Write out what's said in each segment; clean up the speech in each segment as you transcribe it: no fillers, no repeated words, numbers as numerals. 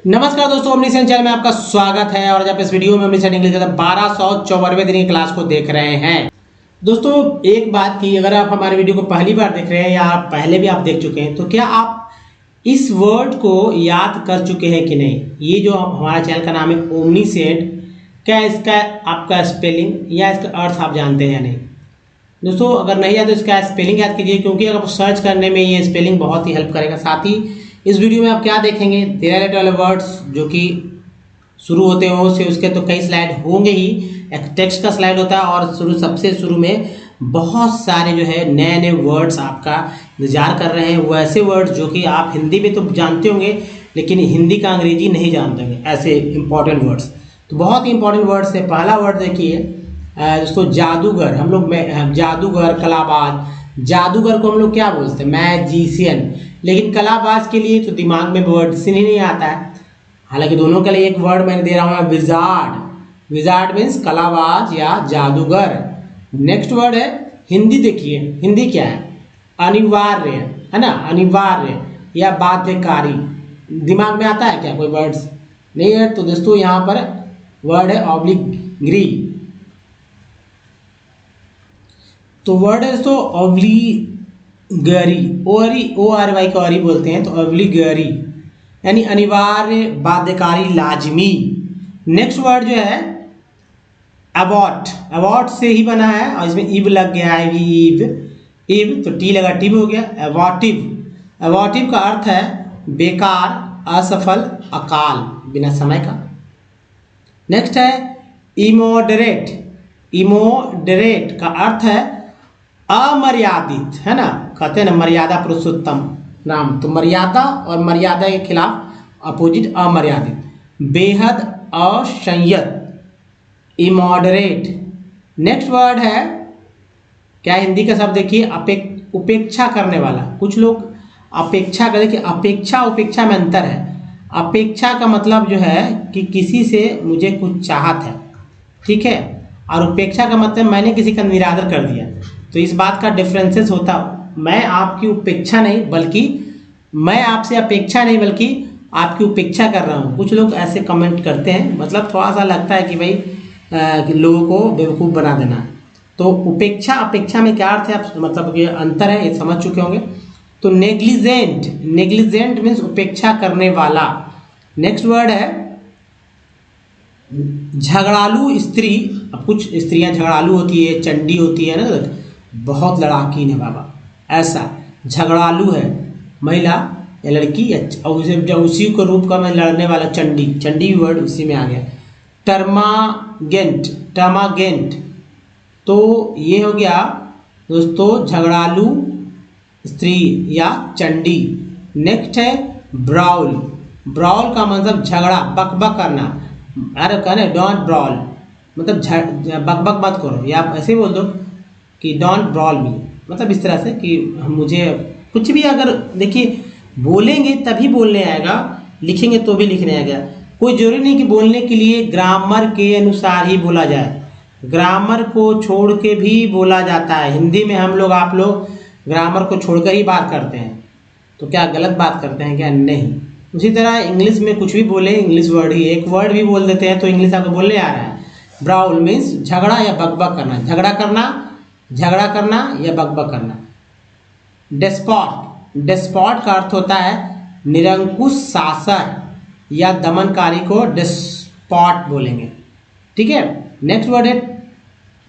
नमस्कार दोस्तों, omniscient channel में आपका स्वागत है। और जब इस वीडियो में ओमनीसेंट इंग्लिश का 1254वें दिन की क्लास को देख रहे हैं। दोस्तों एक बात की, अगर आप हमारे वीडियो को पहली बार देख रहे हैं या आप पहले भी आप देख चुके हैं तो क्या आप इस वर्ड को याद कर चुके हैं कि नहीं। ये जो हमारा चैनल का नाम है ओमनीसेंट, क्या इसका आपका स्पेलिंग या इसका अर्थ आप जानते हैं या नहीं। दोस्तों अगर नहीं याद तो इसका स्पेलिंग याद कीजिए, क्योंकि अगर सर्च करने में ये स्पेलिंग बहुत ही हेल्प करेगा। साथ ही इस वीडियो में आप क्या देखेंगे, डेरिवेटिव वाले वर्ड्स जो कि शुरू होते हैं उससे उसके तो कई स्लाइड होंगे ही। एक टेक्स्ट का स्लाइड होता है और सबसे शुरू में बहुत सारे जो है नए नए वर्ड्स आपका इंतजार कर रहे हैं। वो ऐसे वर्ड्स जो कि आप हिंदी में तो जानते होंगे लेकिन हिंदी का अंग्रेजी नहीं जानते होंगे, ऐसे इंपॉर्टेंट वर्ड्स। तो बहुत ही इंपॉर्टेंट वर्ड्स है। पहला वर्ड देखिए दोस्तों, जादूगर। हम लोग जादूगर, कलाबाज। जादूगर को हम लोग क्या बोलते हैं, मैजिशियन। लेकिन कलाबाज के लिए तो दिमाग में वर्ड से नहीं आता है। हालांकि दोनों के लिए एक वर्ड मैंने दे रहा हूँ, विजार्ड। विजार्ड मीन्स कलाबाज या जादूगर। नेक्स्ट वर्ड है हिंदी। देखिए हिंदी क्या है, अनिवार्य है ना, अनिवार्य या बाध्यकारी। दिमाग में आता है क्या कोई वर्ड्स, नहीं है। तो दोस्तों यहाँ पर वर्ड है ऑब्लिगरी। तो वर्ड है दोस्तों ऑब्लिगरी, ओ आर वाई को ऑरी बोलते हैं, तो ऑब्लिगरी यानी अनिवार्य, बाध्यकारी, लाजमी। नेक्स्ट वर्ड जो है अबॉट। अबॉट से ही बना है और इसमें इव लग गया है, इव तो टी लगा, टिव हो गया, अबॉटिव। अबॉटिव का अर्थ है बेकार, असफल, अकाल, बिना समय का। नेक्स्ट है इमोडरेट। इमोडरेट का अर्थ है अमर्यादित, है ना। कहते हैं ना मर्यादा पुरुषोत्तम नाम, तो मर्यादा और मर्यादा के खिलाफ अपोजिट अमर्यादित। बेहद, असंयत, इमॉडरेट। नेक्स्ट वर्ड है क्या, हिंदी का शब्द देखिए उपेक्षा करने वाला। कुछ लोग अपेक्षा कर, देखिए अपेक्षा उपेक्षा में अंतर है। अपेक्षा का मतलब जो है कि किसी से मुझे कुछ चाहत है, ठीक है, और उपेक्षा का मतलब मैंने किसी का निरादर कर दिया। तो इस बात का डिफरेंसेस होता, मैं आपकी उपेक्षा नहीं बल्कि मैं आपसे अपेक्षा नहीं बल्कि आपकी उपेक्षा कर रहा हूँ। कुछ लोग ऐसे कमेंट करते हैं, मतलब थोड़ा सा लगता है कि भाई कि लोगों को बेवकूफ़ बना देना। तो उपेक्षा अपेक्षा में क्या अर्थ है, आप मतलब ये अंतर है, ये समझ चुके होंगे। तो नेग्लिजेंट। नेग्लिजेंट मीन्स उपेक्षा करने वाला। नेक्स्ट वर्ड है झगड़ालू स्त्री। अब कुछ स्त्रियां झगड़ालू होती है, चंडी होती है ना, बहुत लड़ाकीन है बाबा, ऐसा झगड़ालू है महिला या लड़की, और उसी को रूप का मैं लड़ने वाला, चंडी। चंडी वर्ड उसी में आ गया। टर्मागेंट। टर्मागेंट तो ये हो गया दोस्तों झगड़ालू स्त्री या चंडी। नेक्स्ट है ब्राउल। ब्राउल का मतलब झगड़ा, बकबक करना। अरे कहने डोंट ब्राउल, मतलब बकबक मत करो, या आप ऐसे बोल दो कि डोंट ब्राउल मी, मतलब इस तरह से कि मुझे कुछ भी अगर देखिए बोलेंगे तभी बोलने आएगा, लिखेंगे तो भी लिखने आएगा। कोई जरूरी नहीं कि बोलने के लिए ग्रामर के अनुसार ही बोला जाए, ग्रामर को छोड़ के भी बोला जाता है। हिंदी में हम लोग, आप लोग ग्रामर को छोड़कर ही बात करते हैं, तो क्या गलत बात करते हैं क्या, नहीं। उसी तरह इंग्लिश में कुछ भी बोले, इंग्लिश वर्ड ही एक वर्ड भी बोल देते हैं तो इंग्लिश आपको बोलने आ रहा है। ब्राउल मीन्स झगड़ा या बकबक करना, झगड़ा करना या बकबक करना। डेस्पॉट। डेस्पॉट का अर्थ होता है निरंकुश शासक या दमनकारी को डेस्पॉट बोलेंगे, ठीक है। नेक्स्ट वर्ड है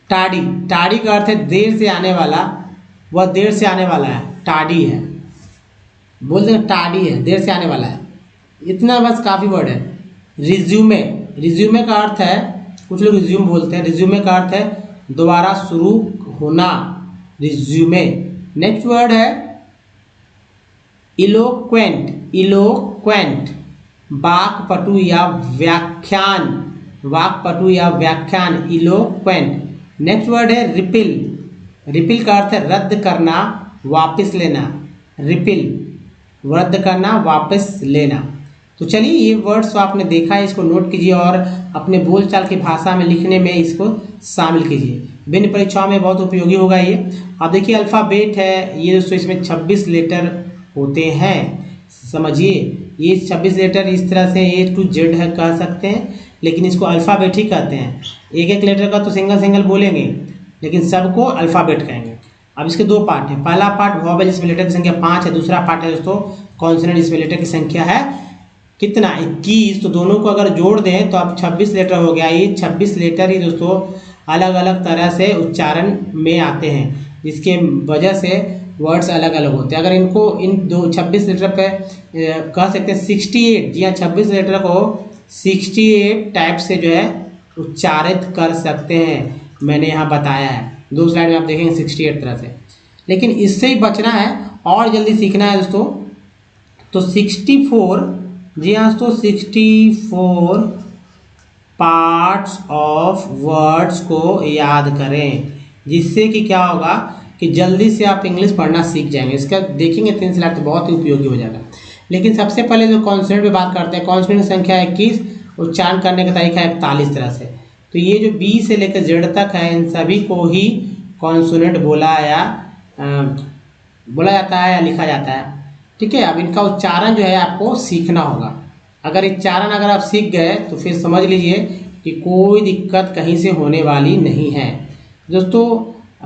टाडी। टाडी का अर्थ है देर से आने वाला, वह देर से आने वाला है, टाडी है, बोलते हैं टाडी है, देर से आने वाला है। इतना बस काफ़ी वर्ड है। रिज्यूमे। रिज्यूमे का अर्थ है, कुछ लोग रिज्यूम बोलते हैं, रिज्यूमे का अर्थ है दोबारा शुरू होना, रिज्यूमे। नेक्स्ट वर्ड है इलोक्वेंट। इलोक्वेंट वाक्पटु या व्याख्यान, वाक्पटु या व्याख्यान, इलोक्वेंट। नेक्स्ट वर्ड है रिपिल। रिपिल का अर्थ है रद्द करना, वापस लेना। रिपिल रद्द करना, वापस लेना। तो चलिए ये वर्ड्स आपने देखा है, इसको नोट कीजिए और अपने बोलचाल की भाषा में लिखने में इसको शामिल कीजिए। भिन्न परीक्षाओं में बहुत उपयोगी होगा ये। अब देखिए अल्फ़ाबेट है ये दोस्तों, इसमें 26 लेटर होते हैं, समझिए। ये 26 लेटर इस तरह से A to Z है कह सकते हैं, लेकिन इसको अल्फ़ाबेट ही कहते हैं। एक एक लेटर का तो सिंगल सिंगल बोलेंगे, लेकिन सबको अल्फ़ाबेट कहेंगे। अब इसके दो पार्ट हैं। पहला पार्ट वॉवेल जिसमें लेटर की संख्या 5 है, दूसरा पार्ट है दोस्तों कॉन्सोनेंट जिसमें लेटर की संख्या है कितना 21। तो दोनों को अगर जोड़ दें तो अब 26 लेटर हो गया। ये 26 लेटर ही दोस्तों अलग अलग तरह से उच्चारण में आते हैं, जिसके वजह से वर्ड्स अलग अलग होते हैं। अगर इनको इन 26 लेटर पे कह सकते हैं 68, जी हाँ 26 लेटर को 68 टाइप से जो है उच्चारित कर सकते हैं, मैंने यहाँ बताया है। दो स्लाइड में आप देखेंगे 68 तरह से। लेकिन इससे ही बचना है और जल्दी सीखना है दोस्तों, तो 64, जी हाँ दोस्तों 64 पार्ट्स ऑफ वर्ड्स को याद करें, जिससे कि क्या होगा कि जल्दी से आप इंग्लिश पढ़ना सीख जाएंगे। इसका देखेंगे 3 स्लाइड तो बहुत ही उपयोगी हो जाएगा। लेकिन सबसे पहले जो कॉन्सोनेंट पे बात करते हैं, कॉन्सोनेंट की संख्या 21, उच्चारण करने का तरीका 41 तरह से। तो ये जो बी से लेकर जेड तक है, इन सभी को ही कॉन्सोनेंट बोला जाता है या लिखा जाता है। ठीक है, अब इनका उच्चारण जो है आपको सीखना होगा। अगर उच्चारण अगर आप सीख गए तो फिर समझ लीजिए कि कोई दिक्कत कहीं से होने वाली नहीं है। दोस्तों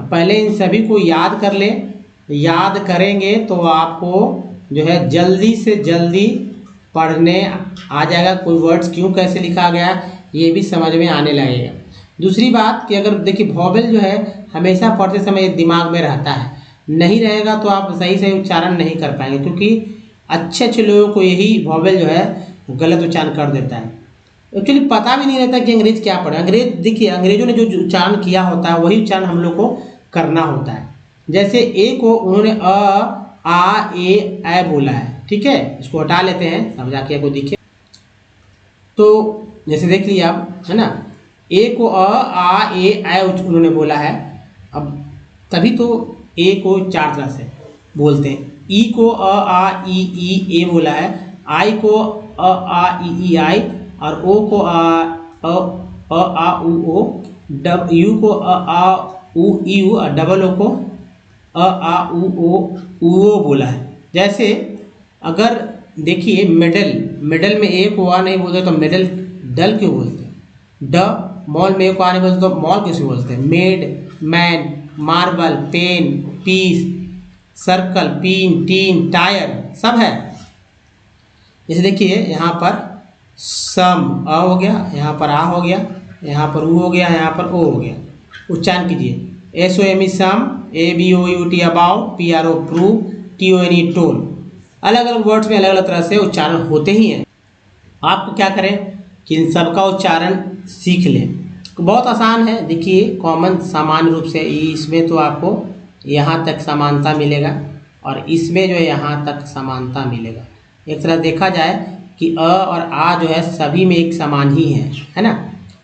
पहले इन सभी को याद कर लें, याद करेंगे तो आपको जो है जल्दी से जल्दी पढ़ने आ जाएगा। कोई वर्ड्स क्यों कैसे लिखा गया ये भी समझ में आने लगेगा। दूसरी बात कि अगर देखिए वॉवेल जो है हमेशा पढ़ते समय दिमाग में रहता है, नहीं रहेगा तो आप सही से उच्चारण नहीं कर पाएंगे, क्योंकि अच्छे अच्छे लोगों को यही वॉवेल जो है गलत उच्चारण कर देता है। एक्चुअली पता भी नहीं रहता कि अंग्रेज क्या पढ़े। अंग्रेज देखिए अंग्रेजों ने जो उच्चारण किया होता है वही उच्चारण हम लोग को करना होता है। जैसे ए को उन्होंने आ ए बोला है, ठीक है, इसको हटा लेते हैं समझा के आपको दिखे। तो जैसे देख लिया आप, है ना, ए को आ ए उन्होंने बोला है। अब तभी तो ए को 4 तरह से बोलते हैं। ई को आ ई ए बोला है, आई को आ ई आई, और ओ को आ उ ओ, यू को आ उ ई उ, और डबल ओ को आ उ ओ बोला है। जैसे अगर देखिए मेडल में ए को आ नहीं बोलते तो मेडल डल क्यों बोलते हैं? ड मॉल में ए को आ नहीं बोलते तो मॉल कैसे बोलते हैं? Maid, man, marble, pen, piece, circle, pin, teen, tyre, सब है। जैसे देखिए यहाँ पर सम अ हो गया, यहाँ पर आ हो गया, यहाँ पर ऊ हो गया, यहाँ पर ओ हो गया। उच्चारण कीजिए SOME some, ABOUT about, PRO prove, TONE toll. अलग अलग वर्ड्स में अलग अलग तरह से उच्चारण होते ही हैं। आपको क्या करें कि इन सबका उच्चारण सीख लें। बहुत आसान है, देखिए कॉमन सामान्य रूप से इसमें तो आपको यहाँ तक समानता मिलेगा और इसमें जो है यहाँ तक समानता मिलेगा। एक तरह देखा जाए कि अ और आ जो है सभी में एक समान ही है ना।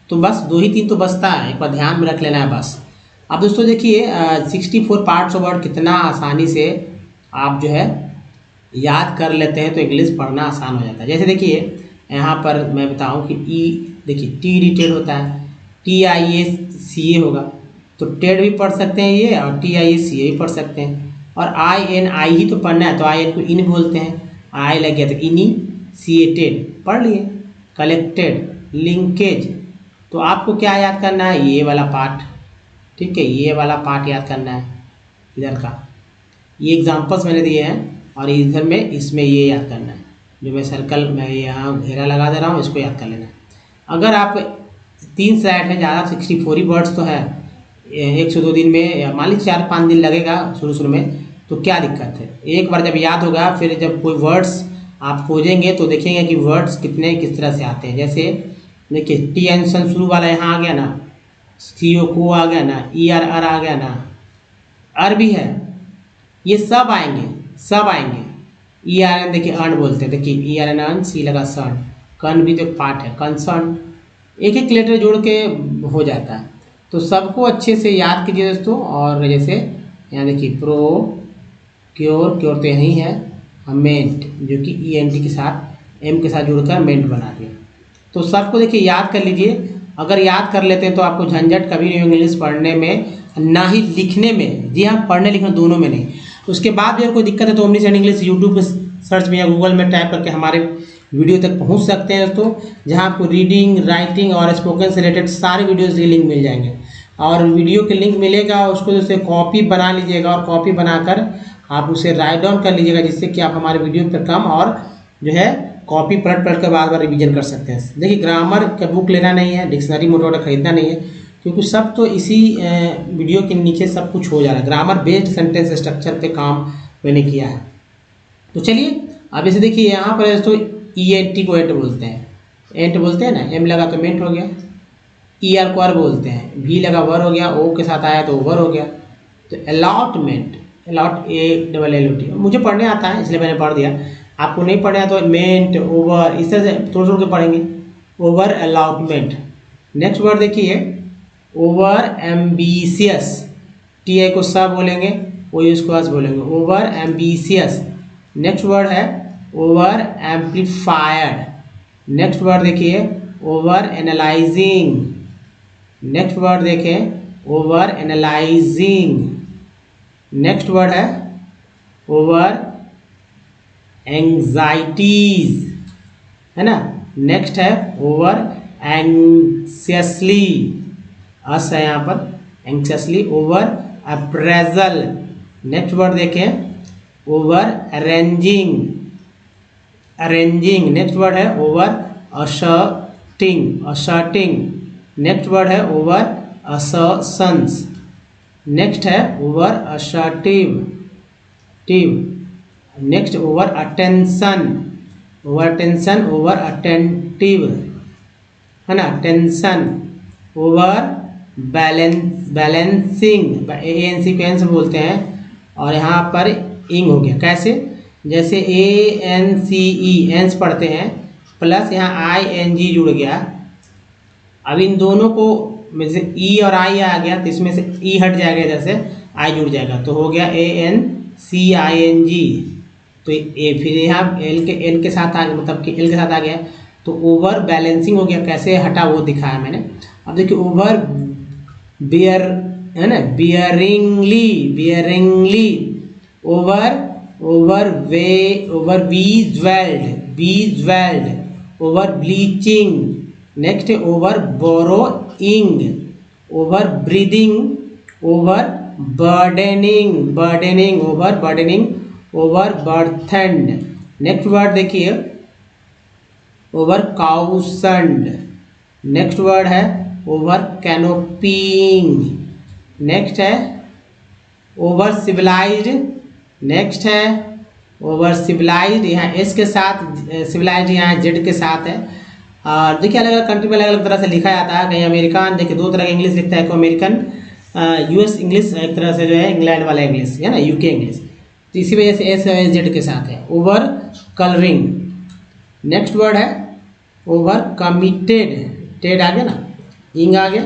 तो बस 2 ही 3 तो बचता है, एक बार ध्यान में रख लेना है बस। अब दोस्तों देखिए 64 पार्ट्स ऑफ वर्ड कितना आसानी से आप जो है याद कर लेते हैं तो इंग्लिश पढ़ना आसान हो जाता है। जैसे देखिए यहाँ पर मैं बताऊँ कि ई देखिए टी टेड होता है, TIACA होगा, तो टेड भी पढ़ सकते हैं ये और TIACA भी पढ़ सकते हैं। और INI ही तो पढ़ना है तो IN को इन बोलते हैं, आई लग गया तो इनी, सीएटेड पढ़ लिए, कलेक्टेड, लिंकेज। तो आपको क्या याद करना है? ये वाला पार्ट, ठीक है, ये वाला पार्ट याद करना है इधर का। ये एग्जांपल्स मैंने दिए हैं और इधर में इसमें ये याद करना है, जो मैं सर्कल में यहाँ घेरा लगा दे रहा हूँ इसको याद कर लेना है। अगर आप 3 स्लाइड है ज़्यादा 64 ही वर्ड्स तो है 102 दिन में, मान लीजिए 4-5 दिन लगेगा शुरू में, तो क्या दिक्कत है? एक बार जब याद होगा फिर जब कोई वर्ड्स आप खोजेंगे तो देखेंगे कि वर्ड्स किस तरह से आते हैं। जैसे देखिए TN शुरू वाला यहाँ आ गया ना, CO को आ गया ना, ER आ गया ना, अर भी है, ये सब आएंगे। ERN देखिए अर्न बोलते हैं, देखिए ERN अर्न, सी लगा सन, कन भी तो पार्ट है, कंसर्न, एक एक लेटर जोड़ के हो जाता है। तो सबको अच्छे से याद कीजिए दोस्तों। और जैसे यहाँ देखिए प्रो क्योर तो यही है, मेंट जो कि ENT के साथ M के साथ जुड़कर मेंट बना दिया। तो सबको देखिए याद कर लीजिए। अगर याद कर लेते हैं तो आपको झंझट कभी नहीं इंग्लिश पढ़ने में, ना ही लिखने में। जी हाँ, पढ़ने लिखने दोनों में नहीं। उसके बाद भी अगर कोई दिक्कत है तो omni said English YouTube search में या गूगल में टाइप करके हमारे वीडियो तक पहुंच सकते हैं दोस्तों, जहां आपको रीडिंग, राइटिंग और स्पोकन से रिलेटेड सारे वीडियोज़ के लिंक मिल जाएंगे। और वीडियो के लिंक मिलेगा, उसको जैसे कॉपी बना लीजिएगा और कॉपी बनाकर आप उसे राइट डाउन कर लीजिएगा, जिससे कि आप हमारे वीडियो पर कम और जो है कॉपी पढ़ कर बार बार रिवीजन कर सकते हैं। देखिए ग्रामर का बुक लेना नहीं है, डिक्शनरी मोटा खरीदना नहीं है, क्योंकि सब तो इसी वीडियो के नीचे सब कुछ हो जा रहा है। ग्रामर बेस्ड सेंटेंस स्ट्रक्चर पे काम मैंने किया है। तो चलिए अब इसे देखिए, यहाँ पर तो ENT को एंट बोलते हैं, एंट बोलते हैं ना, M लगा तो मेंट हो गया, ER को अर बोलते हैं, V लगा वर हो गया, O के साथ आया तो ओवर हो गया। तो अलॉटमेंट, अलॉट ALLOT मुझे पढ़ने आता है इसलिए मैंने पढ़ दिया, आपको नहीं पढ़ना तो मेंट, ओवर, इस तरह से थोड़ा थोड़ा के पढ़ेंगे। Over allotment. नेक्स्ट वर्ड देखिए ओवर एम्बिशियस, TI को स बोलेंगे, OUS को अस बोलेंगे, ओवर एम्बिशियस। नेक्स्ट वर्ड है ओवर एम्पलीफायड। नेक्स्ट वर्ड देखिए ओवर एनालाइजिंग। नेक्स्ट वर्ड देखें ओवर एनालाइजिंग। नेक्स्ट वर्ड है ओवर एंग्जाइटीज, है ना। नेक्स्ट है ओवर एंग्शियसली, अस है यहाँ पर, anxiously. Over appraisal. Next word देखें over arranging, arranging. Next word है over asserting, asserting. Next word है ओवर असर्शंस। नेक्स्ट है ओवर असर्टिव, टिव। Next over attention, over attention, over attentive, है ना, tension. Over balance, balancing, ANC को N से बोलते हैं, और यहाँ पर इंग हो गया। कैसे, जैसे ANCE एंस पढ़ते हैं, प्लस यहाँ ING जुड़ गया। अब इन दोनों को में से E और I आ गया, तो इसमें से E हट जाएगा, इधर से I जुड़ जाएगा, तो हो गया ANCING। तो फिर यहाँ L के साथ आ गया, मतलब कि L के साथ आ गया, तो ओवर बैलेंसिंग हो गया। कैसे हटा वो दिखाया मैंने। अब देखिए ओवर बियर, है ना, bearingly, bearingly. Over, over weigh, over visualised, visualised. Over bleaching. Next over borrowing, over breathing, over burdening, burdening, over burdening, over burdened. Next word देखिए ओवर काउसंड। नेक्स्ट वर्ड है ओवर कैनोपीइंग। नेक्स्ट है over civilised. Next है over civilised, यहाँ S के साथ, civilised यहाँ Z के साथ है। और देखिए अलग अलग कंट्री में अलग अलग तरह से लिखा जाता है। कहीं अमेरिकन, देखिए दो तरह का इंग्लिश लिखता है, एक अमेरिकन US इंग्लिश, एक तरह से जो है इंग्लैंड वाला इंग्लिश, है ना, UK इंग्लिश। तो इसी वजह से S Z के साथ है। Over colouring. नेक्स्ट वर्ड है ओवर कमिटेड, टेड आ गया ना, इंग आ गया।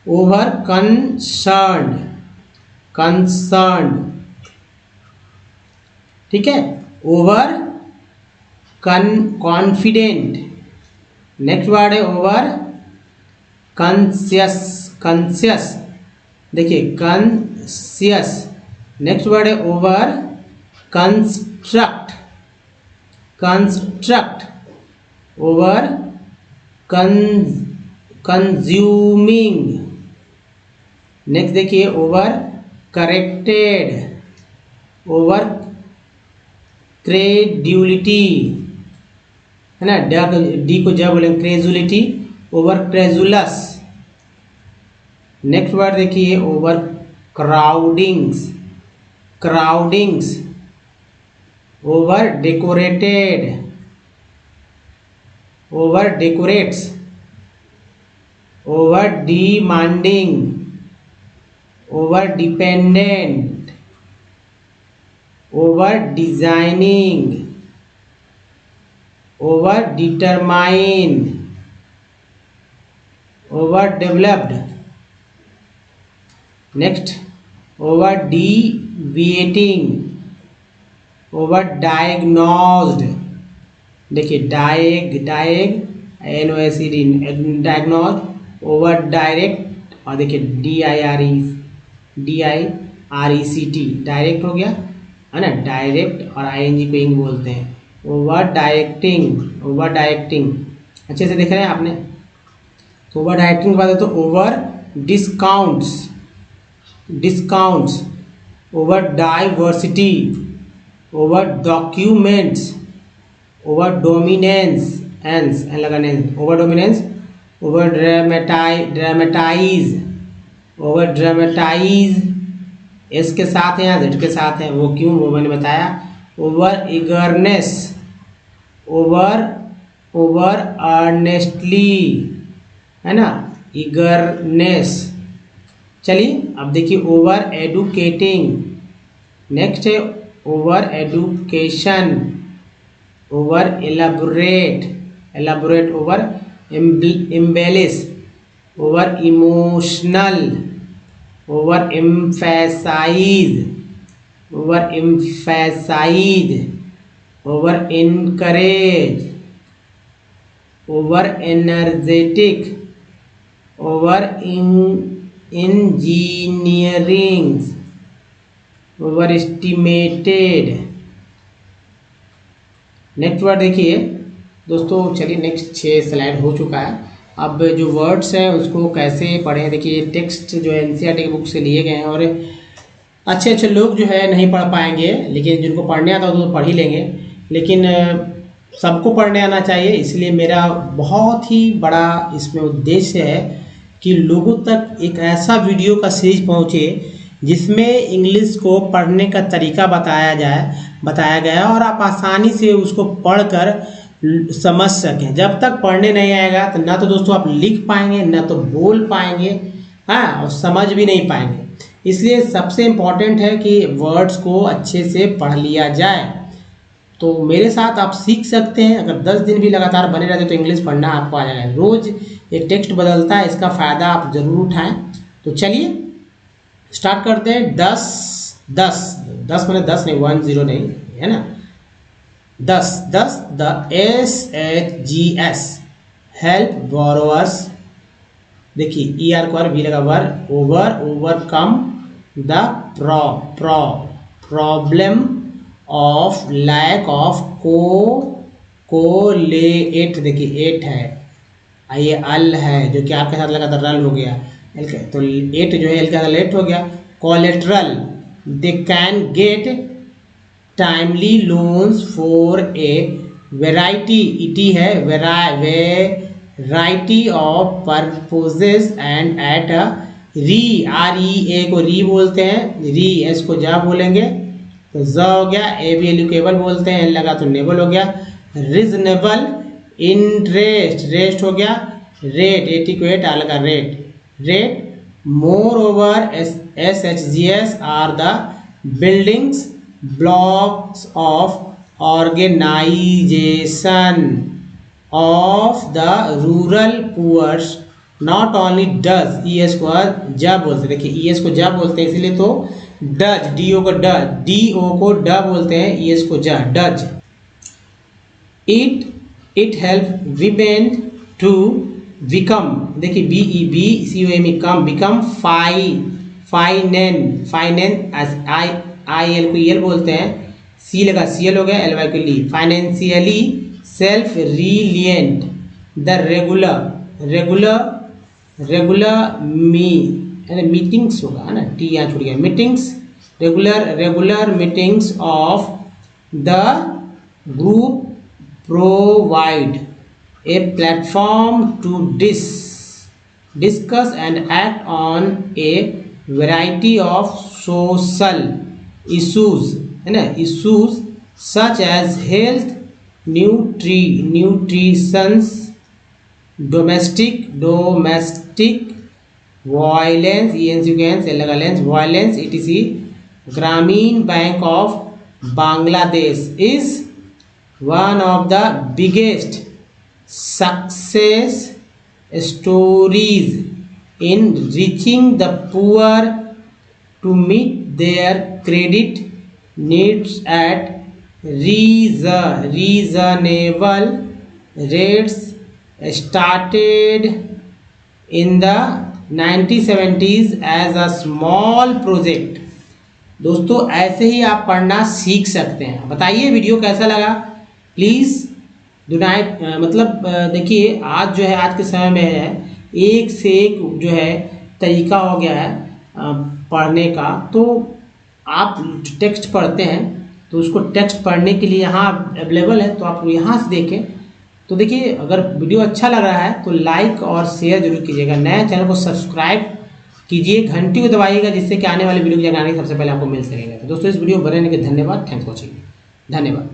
ओवर कंसर्न्ड, कंसर्न्ड, ठीक है। Over confident. नेक्स्ट वर्ड है ओवर कॉन्शियस, कॉन्शियस, देखिए कॉन्शियस। नेक्स्ट वर्ड है over construct, construct. Over consuming. Next देखिए ओवर करेक्टेड, ओवर क्रेड्यूलिटी, है ना, डी को जब बोलेंगे credulity. Over credulous. Next word देखिए over crowdings, crowdings. Over decorated, over decorates. Over demanding, over dependent. Over designing, over determine. Over developed. Next over deviating, over diagnosed. देखिए डायग, डायग NOSED, diagnosed. Over direct, और देखिए DIRECT, direct हो गया। है ना, डायरेक्ट और आईएनजी को इंग बोलते हैं। ओवर डायरेक्टिंग, ओवर डायरेक्टिंग, अच्छे से देख रहे हैं आपने। तो ओवर डायरेक्टिंग के बाद है तो over discounts, discounts, over diversity, over documents, over dominance, एंस एन लगाने, over dominance, over dramatise, over dramatise S के साथ है या जेड के साथ है, वो क्यों वो मैंने बताया। Overeagerness, over overearnestly, है ना, ईगरनेस। चलिए अब देखिए ओवर एडुकेटिंग, नेक्स्ट है overeducation, overelaborate, elaborate, overembellish, overemotional, overemphasise, overemphasise, overencourage, overenergetic, overengineering, overestimated. Next word देखिए दोस्तों, चलिए next 6 slide हो चुका है। अब जो वर्ड्स हैं उसको कैसे पढ़ें, देखिए टेक्स्ट जो है एनसीईआरटी की बुक से लिए गए हैं और अच्छे अच्छे लोग जो है नहीं पढ़ पाएंगे, लेकिन जिनको पढ़ने आता हो तो पढ़ ही लेंगे, लेकिन सबको पढ़ने आना चाहिए। इसलिए मेरा बहुत ही बड़ा इसमें उद्देश्य है कि लोगों तक एक ऐसा वीडियो का सीरीज पहुँचे जिसमें इंग्लिश को पढ़ने का तरीका बताया गया है और आप आसानी से उसको पढ़कर समझ सकें। जब तक पढ़ने नहीं आएगा तो ना तो दोस्तों आप लिख पाएंगे, ना तो बोल पाएंगे, हाँ, और समझ भी नहीं पाएंगे। इसलिए सबसे इम्पॉर्टेंट है कि वर्ड्स को अच्छे से पढ़ लिया जाए। तो मेरे साथ आप सीख सकते हैं, अगर 10 दिन भी लगातार बने रहते तो इंग्लिश पढ़ना आपको आ जाएगा। रोज़ एक टेक्स्ट बदलता है, इसका फ़ायदा आप ज़रूर उठाएं। तो चलिए स्टार्ट करते हैं। 10 मैंने 10 नहीं, 10 नहीं, है ना, 10 द SHGS हेल्प बोरोवर्स, देखिए ER को भी लगा, overcome the problem of lack of collateral, देखिए 8 है, ये अल है जो कि आपके साथ लगा था, रल हो गया, तो 8 जो है एल का लेट हो गया। Collateral, they can get timely loans for a variety, इटी है variety of purposes and at REA को री बोलते हैं, री, एस को जा बोलेंगे तो ज हो गया, एलिकेबल बोलते हैं, एन लगा तो नेबल हो गया। रीजनेबल इंटरेस्ट, रेस्ट हो गया, रेट, एटिक्वेट आ लगा rate. Moreover SHGS are the buildings blocks of organization of the rural poor, not only does, ES को जा बोलते हैं, देखिए ES को जा बोलते हैं इसलिए तो डज, DO को ड बोलते हैं, ES को जा, does. It help women to become, देखिए BECOME कम, बिकम IL को EL बोलते हैं, C लगा CL हो गया, LY को ली, financially self reliant. The regular meetings होगा, है ना, T यहाँ छूट गया, meetings, regular meetings of the group provide a platform to discuss and act on a variety of social issues, है ना, issues such as health, nutrition, domestic violence, violence, etc. Grameen Bank of Bangladesh is one of the biggest success stories in reaching the poor to meet their credit needs at reasonable rates. Started in the 1970s as a small project, दोस्तों ऐसे ही आप पढ़ना सीख सकते हैं। बताइए video कैसा लगा, प्लीज़ डू नाइट मतलब देखिए आज जो है, आज के समय में है एक से एक जो है तरीका हो गया है पढ़ने का। तो आप टेक्स्ट पढ़ते हैं तो उसको टेक्स्ट पढ़ने के लिए यहाँ अवेलेबल है, तो आप यहाँ से देखें। तो देखिए अगर वीडियो अच्छा लग रहा है तो लाइक और शेयर जरूर कीजिएगा, नए चैनल को सब्सक्राइब कीजिए, घंटी को दबाइएगा, जिससे कि आने वाली वीडियो की जानकारी सबसे पहले आपको मिल सकेगा। तो दोस्तों इस वीडियो को बनाने के धन्यवाद, थैंक्स फॉर वॉचिंग, धन्यवाद।